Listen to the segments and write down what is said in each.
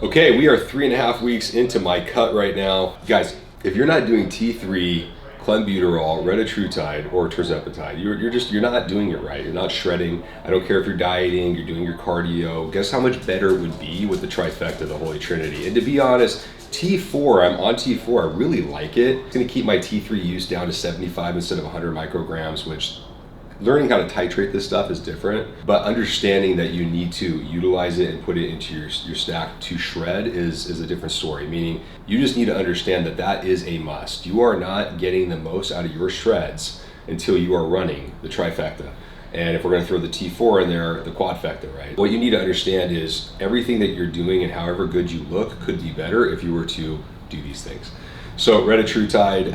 Okay, we are 3.5 weeks into my cut right now. Guys, if you're not doing T3, clenbuterol, retatrutide, or tirzepatide, you're not doing it right. You're not shredding. I don't care if you're dieting, you're doing your cardio. Guess how much better it would be with the trifecta, the Holy Trinity. And to be honest, T4, I'm on T4, I really like it. It's gonna keep my T3 use down to 75 instead of 100 micrograms, which learning how to titrate this stuff is different, but understanding that you need to utilize it and put it into your stack to shred is a different story. Meaning you just need to understand that that is a must. You are not getting the most out of your shreds until you are running the trifecta. And if we're gonna throw the T4 in there, the quadfecta, right? What you need to understand is everything that you're doing and however good you look could be better if you were to do these things. So retatrutide,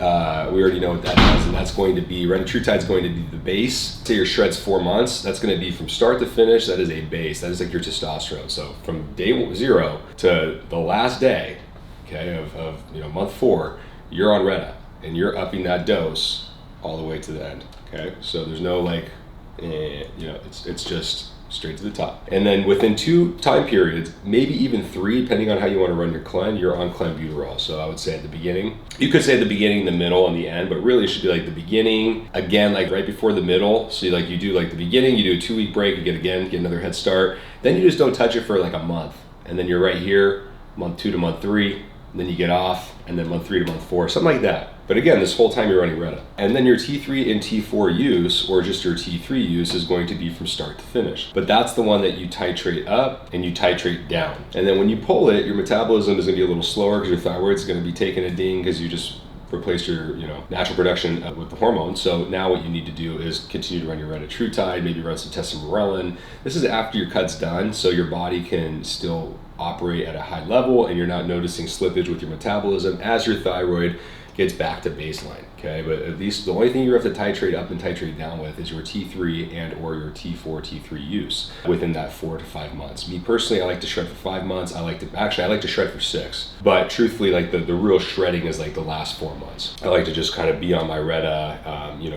we already know what that does, and that's going to be, retatrutide is going to be the base. Say your shred's 4 months, that's going to be from start to finish, that is a base. That is like your testosterone. So from day 0 to the last day, okay, of month 4, you're on Reta, and you're upping that dose all the way to the end, okay? So there's no like, it's just straight to the top. And then within 2 time periods, maybe even 3, depending on how you want to run your Clen, you're on clenbuterol. So I would say at the beginning, you could say the beginning, the middle, and the end, but really it should be like the beginning, again, like right before the middle. So you do like the beginning, you do a 2-week break, you get another head start. Then you just don't touch it for like a month. And then you're right here, month 2 to month 3, and then you get off, and then month 3 to month 4, something like that. But again, this whole time you're running Reta. And then your T3 and T4 use, or just your T3 use, is going to be from start to finish. But that's the one that you titrate up and you titrate down. And then when you pull it, your metabolism is gonna be a little slower because your thyroid is gonna be taking a ding because you just replace your natural production with the hormones. So now what you need to do is continue to run your retatrutide, maybe run some testosterone. This is after your cut's done, so your body can still operate at a high level and you're not noticing slippage with your metabolism as your thyroid gets back to baseline, okay? But at least the only thing you have to titrate up and titrate down with is your T3 and or your T4, T3 use within that 4 to 5 months. Me personally, I like to shred for 5 months. I like to shred for 6. But truthfully, like the real shredding is like the last 4 months. I like to just kind of be on my Reta,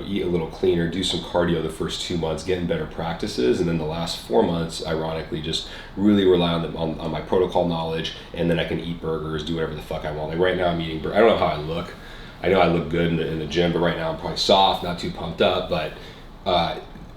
eat a little cleaner, do some cardio the first 2 months, get in better practices, and then the last 4 months, ironically, just really rely on my protocol knowledge, and then I can eat burgers, do whatever the fuck I want. Like right now I'm eating burgers. I don't know how I look. I know I look good in the gym, but right now I'm probably soft, not too pumped up, but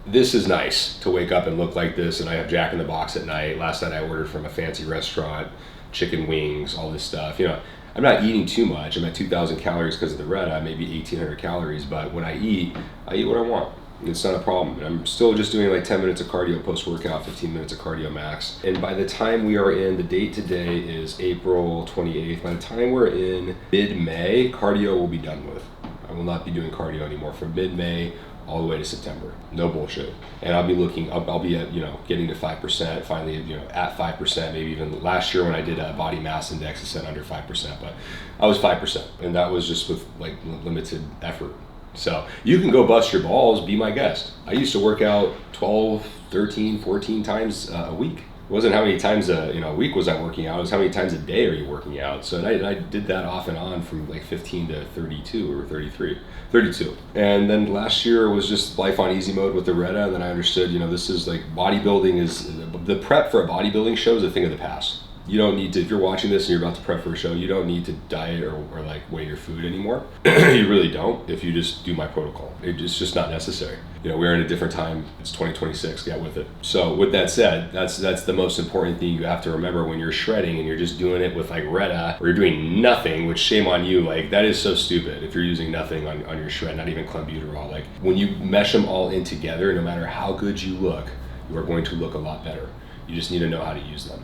this is nice to wake up and look like this, and I have Jack in the Box at night. Last night I ordered from a fancy restaurant, chicken wings, all this stuff. I'm not eating too much. I'm at 2,000 calories because of the Reta, maybe 1,800 calories, but when I eat what I want. It's not a problem. I'm still just doing like 10 minutes of cardio post-workout, 15 minutes of cardio max. And by the time we are in, the date today is April 28th. By the time we're in mid-May, cardio will be done with. I will not be doing cardio anymore from mid-May all the way to September. No bullshit. And I'll be at, getting to 5%, finally, at 5%, maybe even last year when I did a body mass index, I said under 5%, but I was 5%. And that was just with like limited effort. So you can go bust your balls, be my guest. I used to work out 12, 13, 14 times a week. It wasn't how many times a week was I working out, it was how many times a day are you working out. So I did that off and on from like 15 to 32 or 32. And then last year was just life on easy mode with the Reta, and then I understood, this is like bodybuilding is, the prep for a bodybuilding show is a thing of the past. You don't need to, if you're watching this and you're about to prep for a show, you don't need to diet or like weigh your food anymore. You really don't if you just do my protocol. It's just not necessary. We're in a different time. It's 2026, get with it. So with that said, that's the most important thing you have to remember when you're shredding and you're just doing it with like Reta, or you're doing nothing, which shame on you. Like that is so stupid if you're using nothing on your shred, not even clenbuterol. Like when you mesh them all in together, no matter how good you look, you are going to look a lot better. You just need to know how to use them.